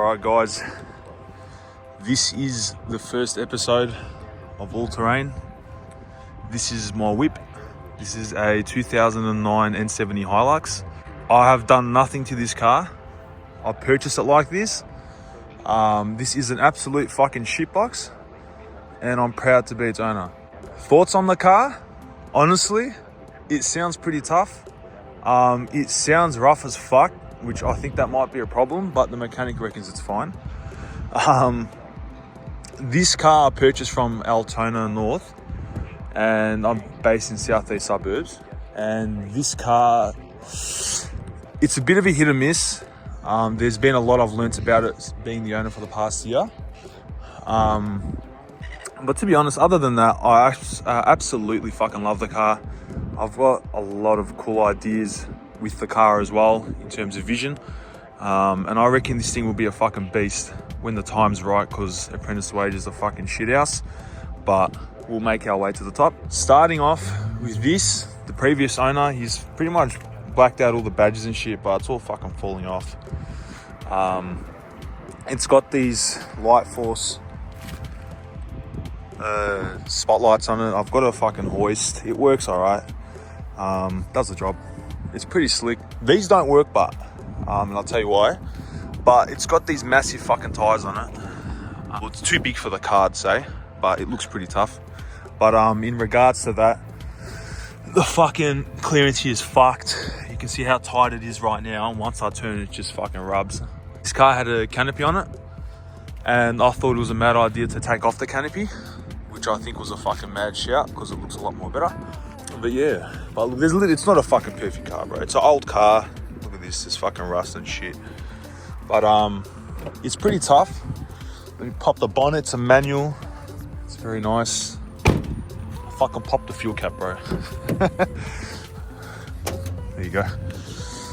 Alright guys, this is the first episode of All Terrain. This is my whip. This is a 2009 N70 Hilux. I have done nothing to this car. I purchased it like this. This is an absolute fucking shitbox, and I'm proud to be its owner. Thoughts on the car? Honestly, it sounds pretty tough. It sounds rough as fuck, which I think that might be a problem, but the mechanic reckons it's fine. This car I purchased from Altona North, and I'm based in southeast suburbs. And this car, it's a bit of a hit or miss. There's been a lot I've learnt about it being the owner for the past year. But to be honest, other than that, I absolutely fucking love the car. I've got a lot of cool ideas with the car as well in terms of vision. And I reckon this thing will be a fucking beast when the time's right, because apprentice wages are fucking shit house. But we'll make our way to the top. Starting off with this, the previous owner, he's pretty much blacked out all the badges and shit, but it's all fucking falling off. It's got these light force spotlights on it. I've got a fucking hoist. It works all right. Does the job. It's pretty slick. These don't work, but and I'll tell you why. But it's got these massive fucking tires on it. Well, it's too big for the car, I'd say, but it looks pretty tough. But in regards to that, the fucking clearance here is fucked. You can see how tight it is right now, and once I turn it just fucking rubs. This car had a canopy on it, and I thought it was a mad idea to take off the canopy, which I think was a fucking mad shout because it looks a lot more better. But yeah, but it's not a fucking perfect car, bro. It's an old car. Look at this, fucking rust and shit. But it's pretty tough. Let me pop the bonnet. It's a manual. It's very nice. I fucking popped the fuel cap, bro. There you go.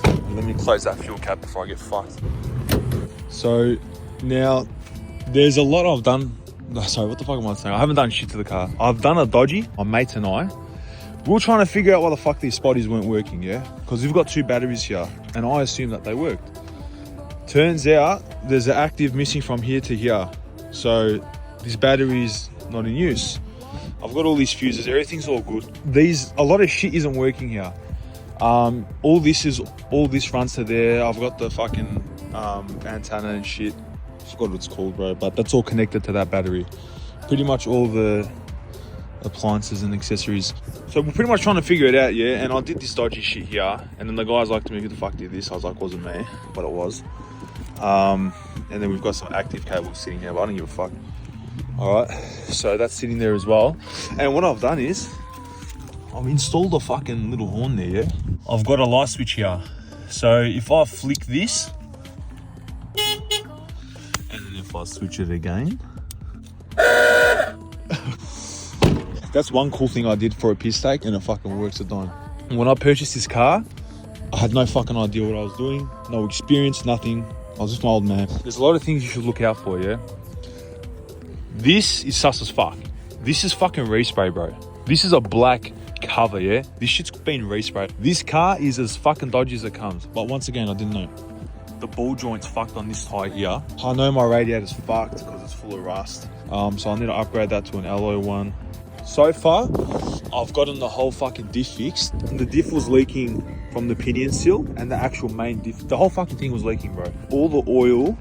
And let me close that fuel cap before I get fucked. So now there's a lot I've done. Sorry, what the fuck am I saying? I haven't done shit to the car. I've done a dodgy, my mate and I. We were trying to figure out why the fuck these spotties weren't working, yeah? Because we've got two batteries here, and I assumed that they worked. Turns out there's an active missing from here to here. So this battery's not in use. I've got all these fuses, everything's all good. A lot of shit isn't working here. All this runs to there. I've got the fucking antenna and shit. I forgot what it's called, bro, but that's all connected to that battery. Pretty much all the appliances and accessories. So we're pretty much trying to figure it out, yeah? And I did this dodgy shit here, and then the guy's like to me, who the fuck did this? I was like, wasn't me, but it was. And then we've got some active cables sitting here, but I don't give a fuck. All right, so that's sitting there as well. And what I've done is I've installed a fucking little horn there, yeah? I've got a light switch here. So if I flick this, and then if I switch it again, that's one cool thing I did for a piss take, and it fucking works a dime. When I purchased this car, I had no fucking idea what I was doing, no experience, nothing. I was just my old man. There's a lot of things you should look out for, yeah? This is sus as fuck. This is fucking respray, bro. This is a black cover, yeah? This shit's been resprayed. This car is as fucking dodgy as it comes. But once again, I didn't know. The ball joint's fucked on this tire here. I know my radiator's fucked because it's full of rust. So I need to upgrade that to an alloy one. So far, I've gotten the whole fucking diff fixed. The diff was leaking from the pinion seal, and the actual main diff, the whole fucking thing was leaking, bro. All the oil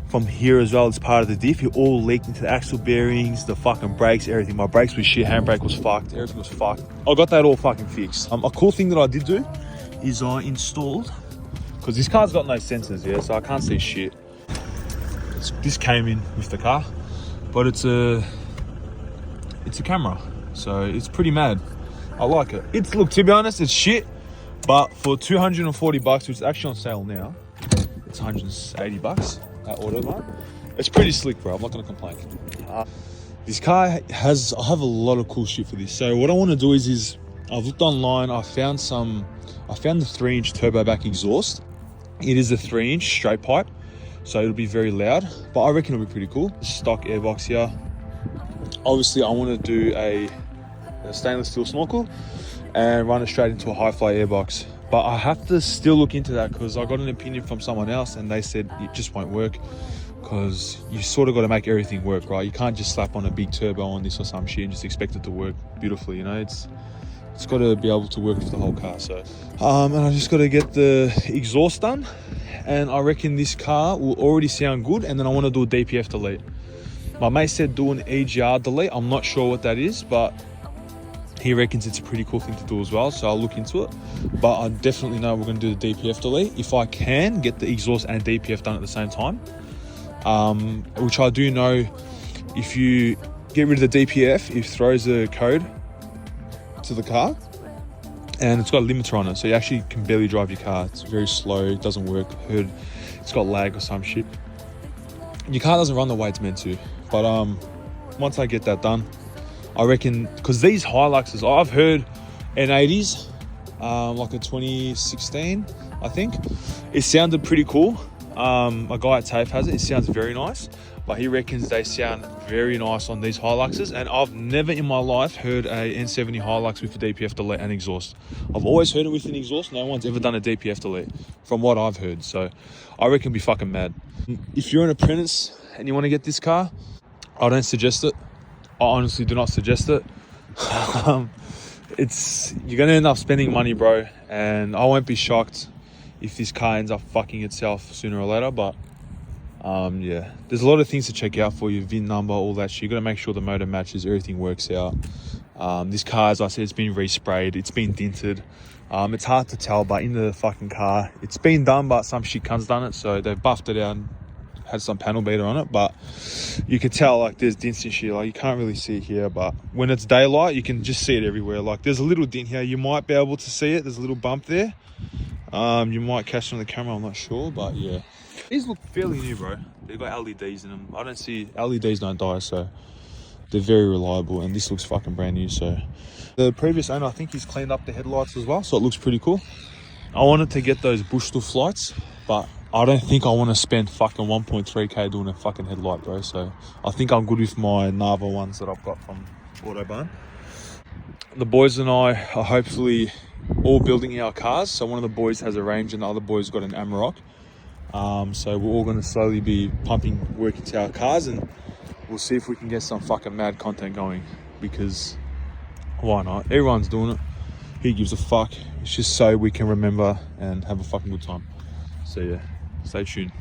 from here as well as part of the diff, it all leaked into the axle bearings, the fucking brakes, everything. My brakes was shit, handbrake was fucked, everything was fucked. I got that all fucking fixed. A cool thing that I did do is I installed, because this car's got no sensors, yeah, so I can't see shit. This came in with the car, but it's a camera. So it's pretty mad. I like it. Look, to be honest, it's shit, but for 240 bucks, which is actually on sale now, it's 180 bucks at Autobahn. It's pretty slick, bro. I'm not gonna complain. This car I have a lot of cool shit for this. So what I want to do is I've looked online. I found the 3-inch turbo back exhaust. It is a 3-inch straight pipe, so it'll be very loud, but I reckon it'll be pretty cool. Stock airbox here. Obviously, I want to do a stainless steel snorkel and run it straight into a high fly airbox. But I have to still look into that because I got an opinion from someone else and they said it just won't work because you sort of got to make everything work, right? You can't just slap on a big turbo on this or some shit and just expect it to work beautifully, you know? It's got to be able to work with the whole car. So and I just got to get the exhaust done, and I reckon this car will already sound good. And then I want to do a DPF delete. My mate said do an EGR delete. I'm not sure what that is, but he reckons it's a pretty cool thing to do as well, so I'll look into it. But I definitely know we're going to do the DPF delete. If I can get the exhaust and DPF done at the same time, which I do know, if you get rid of the DPF, it throws a code to the car, and it's got a limiter on it, so you actually can barely drive your car. It's very slow, it doesn't work. Heard it's got lag or some shit. Your car doesn't run the way it's meant to. But once I get that done, I reckon, because these Hiluxes, I've heard N80s, like a 2016, I think. It sounded pretty cool. A guy at TAFE has it. It sounds very nice. But he reckons they sound very nice on these Hiluxes. And I've never in my life heard a N70 Hilux with a DPF delete and exhaust. I've always heard it with an exhaust. No one's ever done a DPF delete, from what I've heard. So I reckon it'd be fucking mad. If you're an apprentice and you want to get this car, I don't suggest it. I honestly do not suggest it. You're going to end up spending money, bro. And I won't be shocked if this car ends up fucking itself sooner or later. But yeah, there's a lot of things to check out for you. VIN number, all that shit. You got to make sure the motor matches, everything works out. This car, as I said, it's been resprayed. It's been dinted. It's hard to tell, but in the fucking car, it's been done, but some shit cunt's done it. So they've buffed it out and had some panel beater on it, but you can tell like there's dents and shit. Like you can't really see it here, but when it's daylight, you can just see it everywhere. Like there's a little dent here. You might be able to see it. There's a little bump there. You might catch it on the camera. I'm not sure, but yeah. These look fairly new, bro. They've got LEDs in them. I don't see, LEDs don't die, so they're very reliable, and this looks fucking brand new. So the previous owner, I think he's cleaned up the headlights as well, so it looks pretty cool. I wanted to get those bush stuff lights, but I don't think I want to spend fucking 1.3k doing a fucking headlight, bro. So I think I'm good with my Nava ones that I've got from Autobahn. The boys and I are hopefully all building our cars. So one of the boys has a Range and the other boy's got an Amarok. So we're all going to slowly be pumping work into our cars, and we'll see if we can get some fucking mad content going, because why not? Everyone's doing it. Who gives a fuck? It's just so we can remember and have a fucking good time. So yeah, stay tuned.